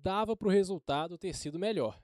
dava para o resultado ter sido melhor.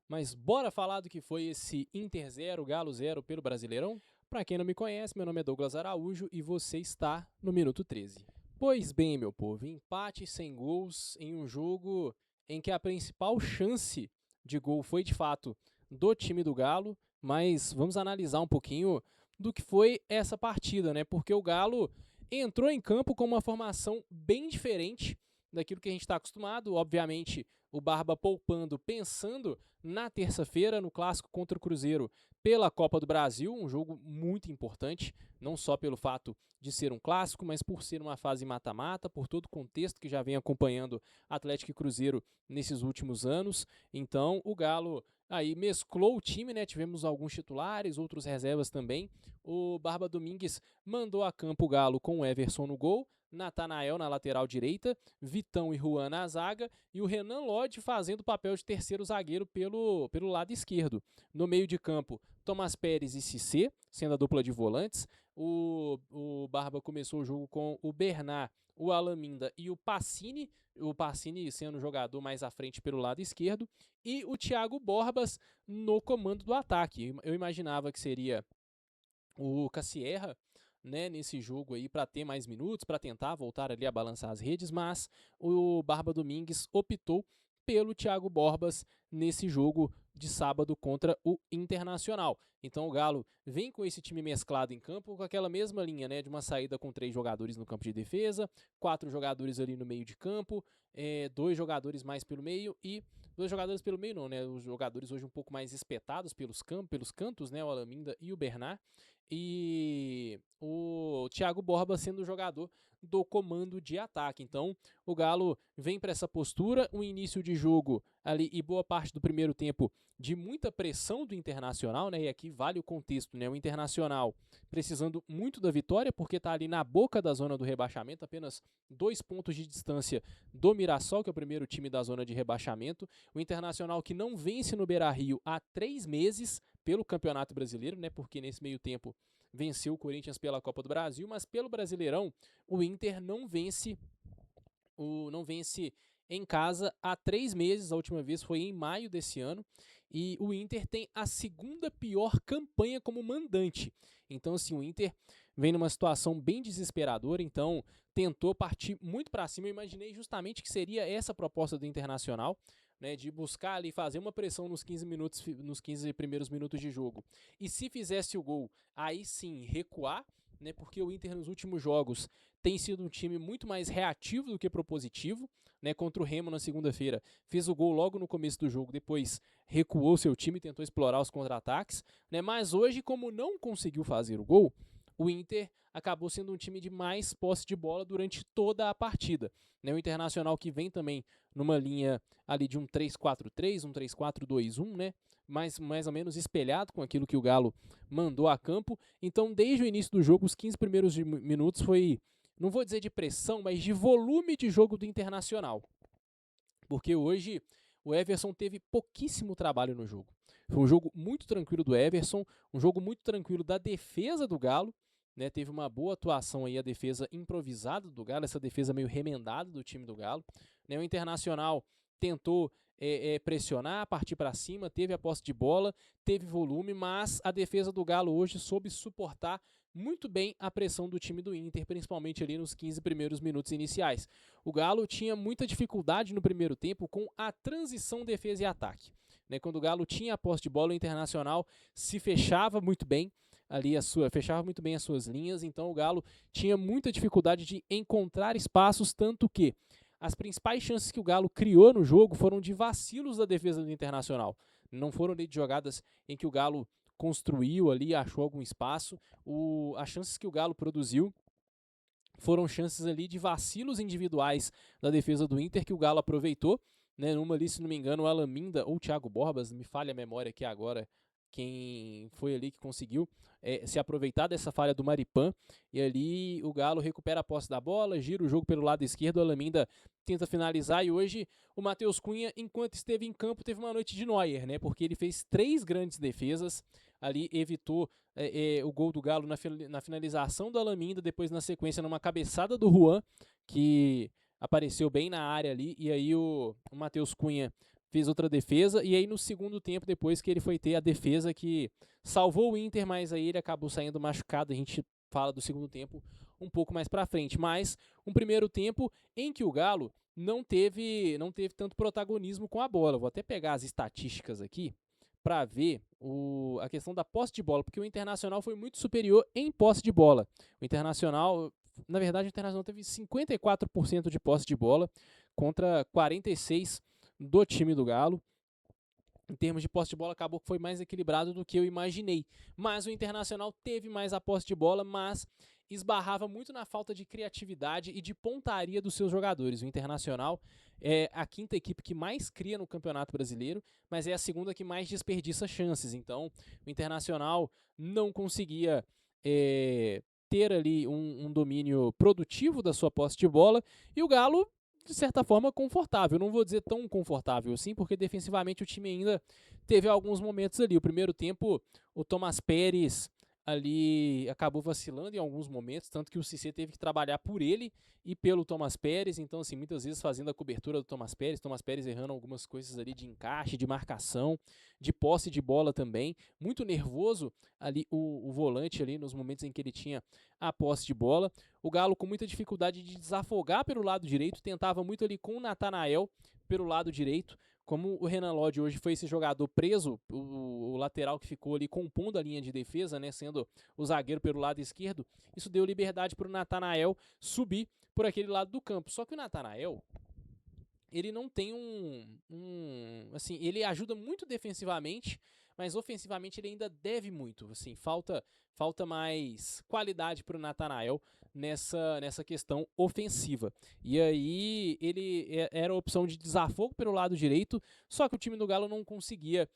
Mas bora falar do que foi esse Inter 0, Galo 0 pelo Brasileirão? Para quem não me conhece, meu nome é Douglas Araújo e você está no Minuto 13. Pois bem, meu povo, empate sem gols em um jogo em que a principal chance de gol foi de fato do time do Galo, mas vamos analisar um pouquinho do que foi essa partida, né? Porque o Galo entrou em campo com uma formação bem diferente daquilo que a gente está acostumado. Obviamente, o Barba poupando, pensando na terça-feira, no clássico contra o Cruzeiro pela Copa do Brasil, um jogo muito importante, não só pelo fato de ser um clássico, mas por ser uma fase mata-mata, por todo o contexto que já vem acompanhando Atlético e Cruzeiro nesses últimos anos. Então, o Galo aí mesclou o time, né? Tivemos alguns titulares, outros reservas também. O Barba Domingues mandou a campo o Galo com o Everson no gol, Natanael na lateral direita, Vitão e Juan na zaga e o Renan Lodge fazendo o papel de terceiro zagueiro pelo lado esquerdo. No meio de campo, Tomás Pérez e Cissé, sendo a dupla de volantes. O Barba começou o jogo com o Bernard, o Alaminda e o Pacini sendo o jogador mais à frente pelo lado esquerdo, e o Thiago Borbas no comando do ataque. Eu imaginava que seria o Cassierra, né, nesse jogo aí para ter mais minutos, para tentar voltar ali a balançar as redes, mas o Barba Domingues optou pelo Thiago Borbas nesse jogo de sábado contra o Internacional. Então o Galo vem com esse time mesclado em campo, com aquela mesma linha, né, de uma saída com 3 jogadores no campo de defesa, 4 jogadores ali no meio de campo, 2 jogadores mais pelo meio e 2 jogadores pelo meio não, né, os jogadores hoje um pouco mais espetados pelos cantos, né, o Alaminda e o Bernard, e o Thiago Borba sendo o jogador do comando de ataque. Então, o Galo vem para essa postura, um início de jogo ali e boa parte do primeiro tempo de muita pressão do Internacional, né? E aqui vale o contexto, né? O Internacional precisando muito da vitória, porque está ali na boca da zona do rebaixamento, apenas 2 pontos de distância do Mirassol, que é o primeiro time da zona de rebaixamento. O Internacional que não vence no Beira-Rio há 3 meses pelo Campeonato Brasileiro, né? Porque nesse meio tempo venceu o Corinthians pela Copa do Brasil, mas pelo Brasileirão o Inter não vence em casa há 3 meses. A última vez foi em maio desse ano. E o Inter tem a segunda pior campanha como mandante. Então, assim, o Inter vem numa situação bem desesperadora. Então, tentou partir muito para cima. Eu imaginei justamente que seria essa a proposta do Internacional, né, de buscar ali fazer uma pressão nos 15 primeiros minutos de jogo. E se fizesse o gol, aí sim recuar, né, porque o Inter nos últimos jogos tem sido um time muito mais reativo do que propositivo, né, contra o Remo na segunda-feira. Fez o gol logo no começo do jogo, depois recuou seu time, tentou explorar os contra-ataques, né, mas hoje, como não conseguiu fazer o gol, o Inter acabou sendo um time de mais posse de bola durante toda a partida. Né, o Internacional que vem também numa linha ali de um 3-4-3, um 3-4-2-1, né, mais ou menos espelhado com aquilo que o Galo mandou a campo. Então, desde o início do jogo, os 15 primeiros minutos foi, não vou dizer de pressão, mas de volume de jogo do Internacional. Porque hoje o Everson teve pouquíssimo trabalho no jogo. Foi um jogo muito tranquilo do Everson, um jogo muito tranquilo da defesa do Galo, né? Teve uma boa atuação aí a defesa improvisada do Galo, essa defesa meio remendada do time do Galo. Né? O Internacional tentou pressionar, partir para cima, teve a posse de bola, teve volume, mas a defesa do Galo hoje soube suportar muito bem a pressão do time do Inter, principalmente ali nos 15 primeiros minutos iniciais. O Galo tinha muita dificuldade no primeiro tempo com a transição defesa e ataque. Né, quando o Galo tinha a posse de bola, o Internacional se fechava muito bem ali fechava muito bem as suas linhas, então o Galo tinha muita dificuldade de encontrar espaços, tanto que as principais chances que o Galo criou no jogo foram de vacilos da defesa do Internacional. Não foram de jogadas em que o Galo construiu ali, achou algum espaço. As chances que o Galo produziu foram chances ali de vacilos individuais da defesa do Inter que o Galo aproveitou, né? Numa ali, se não me engano, o Alaminda ou o Thiago Borbas, me falha a memória aqui agora, quem foi ali que conseguiu se aproveitar dessa falha do Maripan, e ali o Galo recupera a posse da bola, gira o jogo pelo lado esquerdo, o Alaminda tenta finalizar, e hoje o Matheus Cunha, enquanto esteve em campo, teve uma noite de Neuer, né? Porque ele fez 3 grandes defesas, ali evitou o gol do Galo na finalização do Alaminda, depois na sequência numa cabeçada do Juan, que apareceu bem na área ali, e aí o Matheus Cunha fez outra defesa, e aí no segundo tempo, depois que ele foi ter a defesa que salvou o Inter, mas aí ele acabou saindo machucado, a gente fala do segundo tempo um pouco mais pra frente, mas um primeiro tempo em que o Galo não teve tanto protagonismo com a bola. Vou até pegar as estatísticas aqui para ver a questão da posse de bola, porque o Internacional foi muito superior em posse de bola. O Internacional, na verdade, o Internacional teve 54% de posse de bola contra 46% do time do Galo. Em termos de posse de bola, acabou que foi mais equilibrado do que eu imaginei. Mas o Internacional teve mais a posse de bola, mas esbarrava muito na falta de criatividade e de pontaria dos seus jogadores. O Internacional é a quinta equipe que mais cria no Campeonato Brasileiro, mas é a segunda que mais desperdiça chances. Então, o Internacional não conseguia ter ali um domínio produtivo da sua posse de bola, e o Galo, de certa forma, confortável. Não vou dizer tão confortável assim, porque defensivamente o time ainda teve alguns momentos ali. O primeiro tempo, o Thomas Pérez ali acabou vacilando em alguns momentos, tanto que o Cissé teve que trabalhar por ele e pelo Thomas Pérez, então assim, muitas vezes fazendo a cobertura do Thomas Pérez errando algumas coisas ali de encaixe, de marcação, de posse de bola também, muito nervoso ali o volante ali nos momentos em que ele tinha a posse de bola. O Galo com muita dificuldade de desafogar pelo lado direito, tentava muito ali com o Natanael pelo lado direito, como o Renan Lodge hoje foi esse jogador preso, o lateral que ficou ali compondo a linha de defesa, né, sendo o zagueiro pelo lado esquerdo, isso deu liberdade para o Natanael subir por aquele lado do campo. Só que o Natanael, ele não tem assim, ele ajuda muito defensivamente, mas ofensivamente ele ainda deve muito, assim, falta mais qualidade para o Natanael nessa questão ofensiva. E aí ele era a opção de desafogo pelo lado direito, só que o time do Galo não conseguia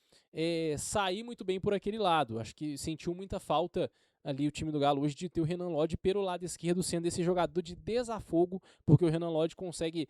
sair muito bem por aquele lado. Acho que sentiu muita falta ali o time do Galo hoje de ter o Renan Lodge pelo lado esquerdo sendo esse jogador de desafogo, porque o Renan Lodge consegue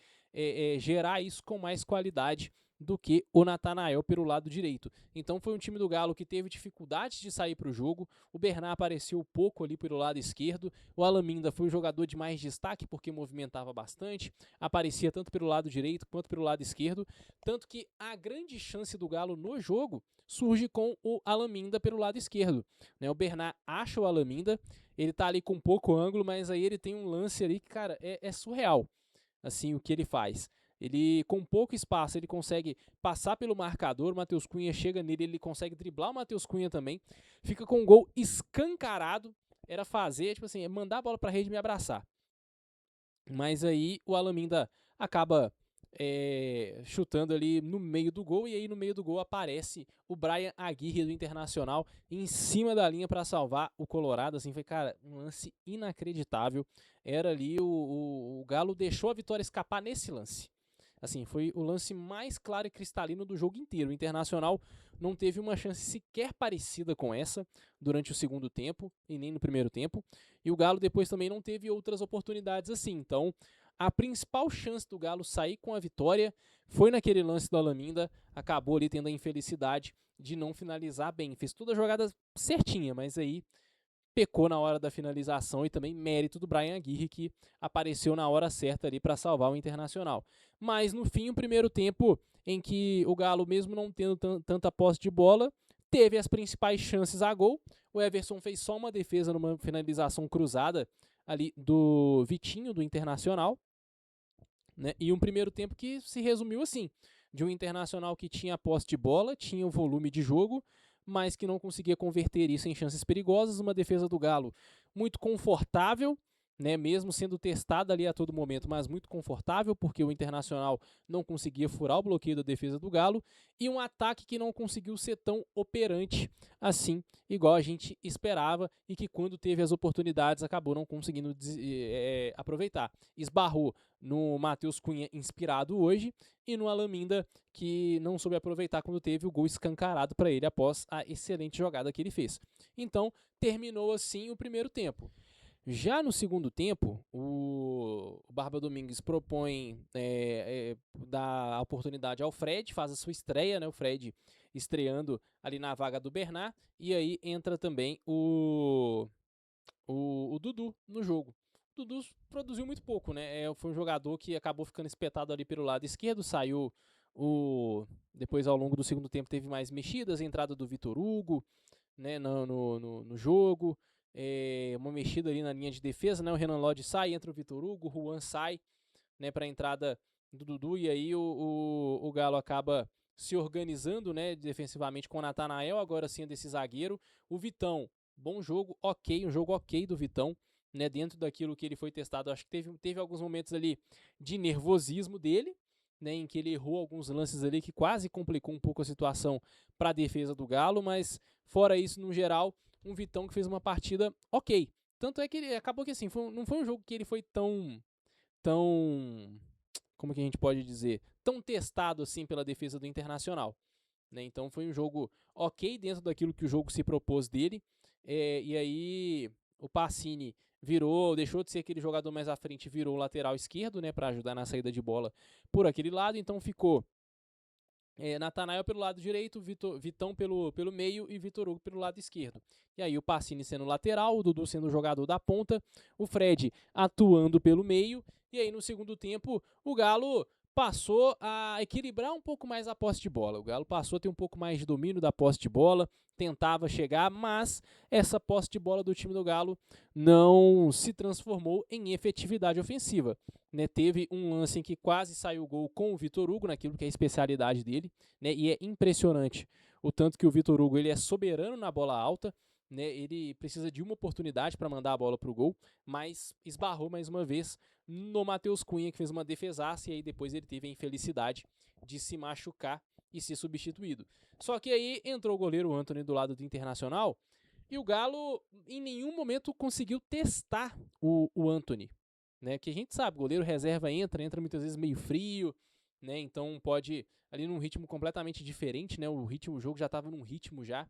gerar isso com mais qualidade do que o Natanael pelo lado direito. Então foi um time do Galo que teve dificuldade de sair para o jogo, o Bernat apareceu pouco ali pelo lado esquerdo, o Alaminda foi o jogador de mais destaque porque movimentava bastante, aparecia tanto pelo lado direito quanto pelo lado esquerdo, tanto que a grande chance do Galo no jogo surge com o Alaminda pelo lado esquerdo. Né? O Bernat acha o Alaminda, ele tá ali com pouco ângulo, mas aí ele tem um lance ali que, cara, é surreal, assim, o que ele faz. Ele, com pouco espaço, ele consegue passar pelo marcador, o Matheus Cunha chega nele, ele consegue driblar o Matheus Cunha também, fica com um gol escancarado, era fazer, tipo assim, mandar a bola pra rede e me abraçar. Mas aí o Alaminda acaba chutando ali no meio do gol, e aí no meio do gol aparece o Brian Aguirre do Internacional em cima da linha para salvar o Colorado. Assim, foi, cara, um lance inacreditável. Era ali o Galo deixou a vitória escapar nesse lance. Assim, foi o lance mais claro e cristalino do jogo inteiro. O Internacional não teve uma chance sequer parecida com essa durante o segundo tempo e nem no primeiro tempo. E o Galo depois também não teve outras oportunidades assim. Então, a principal chance do Galo sair com a vitória foi naquele lance do Alaminda. Acabou ali tendo a infelicidade de não finalizar bem. Fez toda a jogada certinha, mas aí pecou na hora da finalização, e também mérito do Brian Aguirre, que apareceu na hora certa ali para salvar o Internacional. Mas no fim, o primeiro tempo em que o Galo, mesmo não tendo tanta posse de bola, teve as principais chances a gol. O Everson fez só uma defesa numa finalização cruzada ali do Vitinho, do Internacional, né? E um primeiro tempo que se resumiu assim, de um Internacional que tinha a posse de bola, tinha o volume de jogo, mas que não conseguia converter isso em chances perigosas. Uma defesa do Galo muito confortável, né, mesmo sendo testada ali a todo momento, mas muito confortável, porque o Internacional não conseguia furar o bloqueio da defesa do Galo, e um ataque que não conseguiu ser tão operante assim, igual a gente esperava, e que quando teve as oportunidades acabou não conseguindo aproveitar. Esbarrou no Matheus Cunha inspirado hoje e no Alaminda, que não soube aproveitar quando teve o gol escancarado para ele após a excelente jogada que ele fez. Então, terminou assim o primeiro tempo. Já no segundo tempo, o Barba Domingues propõe dar a oportunidade ao Fred, faz a sua estreia, né? O Fred estreando ali na vaga do Bernat, e aí entra também o Dudu no jogo. Dudu produziu muito pouco, né? Foi um jogador que acabou ficando espetado ali pelo lado esquerdo, saiu depois ao longo do segundo tempo teve mais mexidas, a entrada do Vitor Hugo, né, no jogo, uma mexida ali na linha de defesa, né? O Renan Lodge sai, entra o Vitor Hugo, o Juan sai, né, para a entrada do Dudu, e aí o Galo acaba se organizando, né, defensivamente com o Natanael, agora sim desse zagueiro. O Vitão, bom jogo, ok, um jogo ok do Vitão, né, dentro daquilo que ele foi testado. Acho que teve alguns momentos ali de nervosismo dele, né, em que ele errou alguns lances ali que quase complicou um pouco a situação para a defesa do Galo, mas fora isso, no geral, um Vitão que fez uma partida ok. Tanto é que ele acabou que assim, não foi um jogo que ele foi tão, como que a gente pode dizer, tão testado assim pela defesa do Internacional, né? Então foi um jogo ok dentro daquilo que o jogo se propôs dele, e aí o Pacini deixou de ser aquele jogador mais à frente, virou o lateral esquerdo, né, para ajudar na saída de bola por aquele lado, então ficou Natanael pelo lado direito, Vitão pelo meio e Vitor Hugo pelo lado esquerdo. E aí o Pacini sendo lateral, o Dudu sendo o jogador da ponta, o Fred atuando pelo meio. E aí no segundo tempo o Galo passou a equilibrar um pouco mais a posse de bola. O Galo passou a ter um pouco mais de domínio da posse de bola, tentava chegar, mas essa posse de bola do time do Galo não se transformou em efetividade ofensiva. Né, teve um lance em que quase saiu o gol com o Vitor Hugo, naquilo que é a especialidade dele, né, e é impressionante o tanto que o Vitor Hugo ele é soberano na bola alta, né, ele precisa de uma oportunidade para mandar a bola para o gol, mas esbarrou mais uma vez no Matheus Cunha, que fez uma defesaça, e aí depois ele teve a infelicidade de se machucar e ser substituído. Só que aí entrou o goleiro Antony do lado do Internacional, e o Galo em nenhum momento conseguiu testar o Antony. Né, que a gente sabe, o goleiro reserva entra muitas vezes meio frio, né, então pode ali num ritmo completamente diferente, né, o jogo já estava num ritmo já,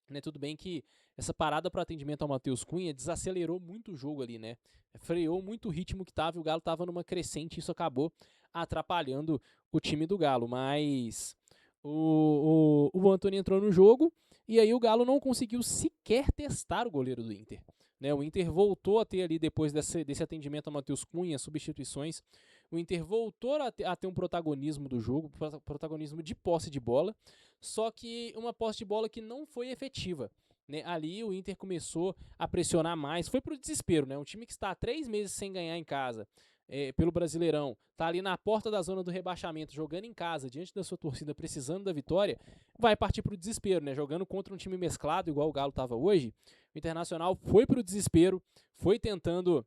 né, tudo bem que essa parada para atendimento ao Matheus Cunha desacelerou muito o jogo ali, né, freou muito o ritmo que tava, e o Galo tava numa crescente, e isso acabou atrapalhando o time do Galo, mas o Antony entrou no jogo, e aí o Galo não conseguiu sequer testar o goleiro do Inter. Né, o Inter voltou a ter ali, depois desse atendimento a Matheus Cunha, substituições, o Inter voltou a ter um protagonismo do jogo, protagonismo de posse de bola, só que uma posse de bola que não foi efetiva. Né, ali o Inter começou a pressionar mais, foi pro desespero, né, um time que está há 3 meses sem ganhar em casa, pelo Brasileirão, tá ali na porta da zona do rebaixamento, jogando em casa, diante da sua torcida, precisando da vitória, vai partir pro desespero, né? Jogando contra um time mesclado, igual o Galo tava hoje, o Internacional foi pro desespero, foi tentando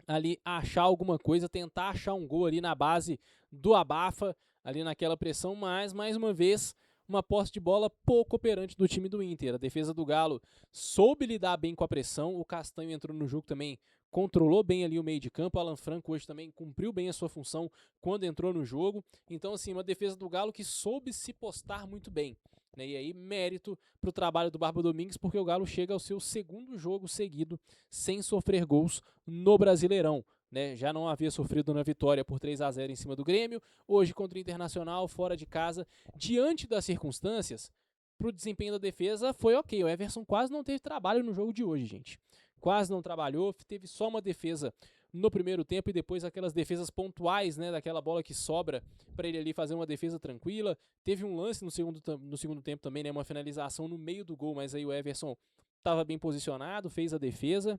ali achar alguma coisa, tentar achar um gol ali na base do abafa, ali naquela pressão, mas mais uma vez uma posse de bola pouco operante do time do Inter. A defesa do Galo soube lidar bem com a pressão, o Castanho entrou no jogo também, controlou bem ali o meio de campo, o Alan Franco hoje também cumpriu bem a sua função quando entrou no jogo. Então assim, uma defesa do Galo que soube se postar muito bem. Né? E aí mérito para o trabalho do Barba Domingues, porque o Galo chega ao seu segundo jogo seguido sem sofrer gols no Brasileirão. Né, já não havia sofrido na vitória por 3-0 em cima do Grêmio, hoje contra o Internacional, fora de casa, diante das circunstâncias, para o desempenho da defesa foi ok. O Everson quase não teve trabalho no jogo de hoje, gente. Quase não trabalhou, teve só uma defesa no primeiro tempo e depois aquelas defesas pontuais, né, daquela bola que sobra para ele ali fazer uma defesa tranquila. Teve um lance no segundo tempo também, né, uma finalização no meio do gol, mas aí o Everson estava bem posicionado, fez a defesa.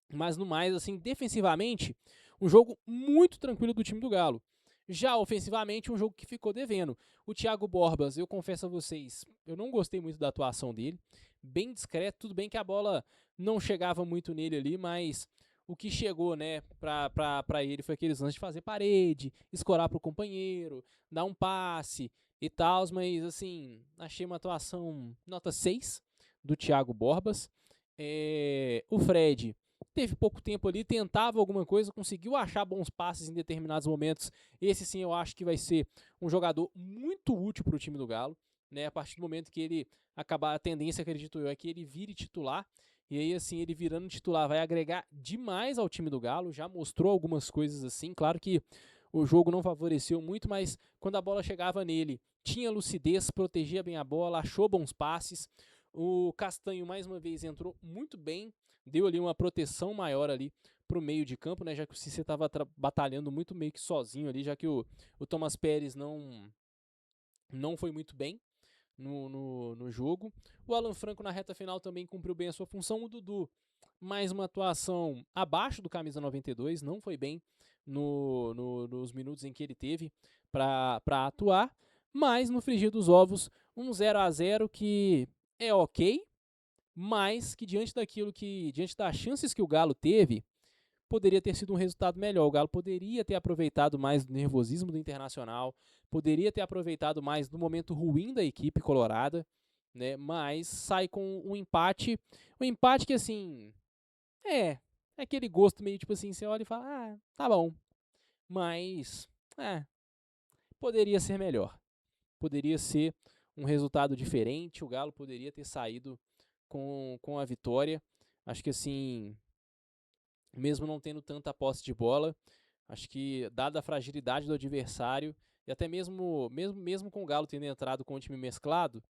Mas no mais, assim, defensivamente, um jogo muito tranquilo do time do Galo. Já ofensivamente, um jogo que ficou devendo. O Thiago Borbas, eu confesso a vocês, eu não gostei muito da atuação dele. Bem discreto, tudo bem que a bola não chegava muito nele ali, mas o que chegou, né, pra ele foi aqueles lances de fazer parede, escorar pro companheiro, dar um passe e tal, mas assim, achei uma atuação nota 6 do Thiago Borbas. O Fred teve pouco tempo ali, tentava alguma coisa, conseguiu achar bons passes em determinados momentos. Esse sim eu acho que vai ser um jogador muito útil para o time do Galo, né? A partir do momento que ele acabar, a tendência, acredito eu, é que ele vire titular. E aí, assim, ele virando titular vai agregar demais ao time do Galo. Já mostrou algumas coisas assim. Claro que o jogo não favoreceu muito, mas quando a bola chegava nele, tinha lucidez, protegia bem a bola, achou bons passes. O Castanho, mais uma vez, entrou muito bem, deu ali uma proteção maior ali pro meio de campo, né? Já que o Cissé estava batalhando muito meio que sozinho ali, já que o Thomas Pérez não foi muito bem no jogo. O Alan Franco na reta final também cumpriu bem a sua função. O Dudu, mais uma atuação abaixo do camisa 92, não foi bem nos minutos em que ele teve para atuar. Mas no frigir dos ovos, um 0-0 que é ok, mas que diante das chances que o Galo teve, poderia ter sido um resultado melhor. O Galo poderia ter aproveitado mais do nervosismo do Internacional, poderia ter aproveitado mais do momento ruim da equipe colorada, né? Mas sai com um empate que assim, é aquele gosto meio tipo assim, você olha e fala, tá bom, mas poderia ser melhor. Poderia ser um resultado diferente, o Galo poderia ter saído com a vitória. Acho que assim, mesmo não tendo tanta posse de bola, acho que dada a fragilidade do adversário, e até mesmo com o Galo tendo entrado com o time mesclado,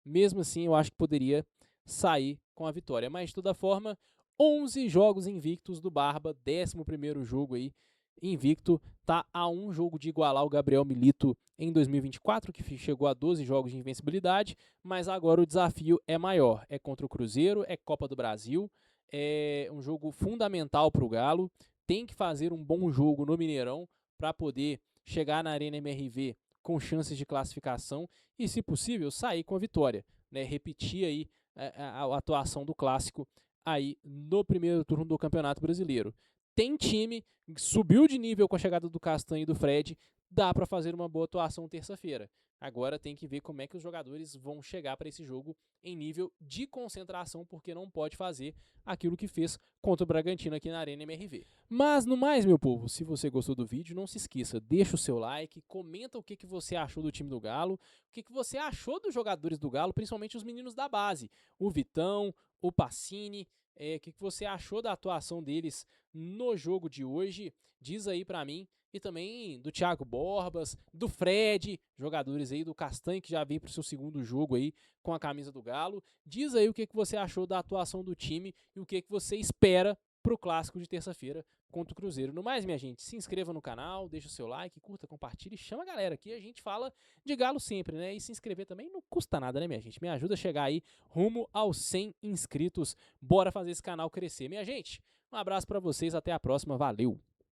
mesmo assim eu acho que poderia sair com a vitória. Mas de toda forma, 11 jogos invictos do Barba, 11º jogo aí invicto, tá a um jogo de igualar o Gabriel Milito em 2024, que chegou a 12 jogos de invencibilidade, mas agora o desafio é maior, é contra o Cruzeiro, é Copa do Brasil, é um jogo fundamental para o Galo, tem que fazer um bom jogo no Mineirão para poder chegar na Arena MRV com chances de classificação e, se possível, sair com a vitória, né? Repetir aí a atuação do Clássico aí no primeiro turno do Campeonato Brasileiro. Tem time, subiu de nível com a chegada do Castanho e do Fred, dá para fazer uma boa atuação terça-feira. Agora tem que ver como é que os jogadores vão chegar para esse jogo em nível de concentração, porque não pode fazer aquilo que fez contra o Bragantino aqui na Arena MRV. Mas no mais, meu povo, se você gostou do vídeo, não se esqueça, deixa o seu like, comenta o que você achou do time do Galo, o que você achou dos jogadores do Galo, principalmente os meninos da base, o Vitão, o Pacini, o que você achou da atuação deles no jogo de hoje, diz aí pra mim, e também do Thiago Borbas, do Fred, jogadores aí do Castanho que já vem pro seu segundo jogo aí com a camisa do Galo. Diz aí o que você achou da atuação do time e o que você espera pro clássico de terça-feira contra o Cruzeiro. No mais, minha gente, se inscreva no canal, deixa o seu like, curta, compartilhe, chama a galera aqui, a gente fala de Galo sempre, né? E se inscrever também não custa nada, né, minha gente? Me ajuda a chegar aí rumo aos 100 inscritos. Bora fazer esse canal crescer, minha gente. Um abraço pra vocês, até a próxima, valeu!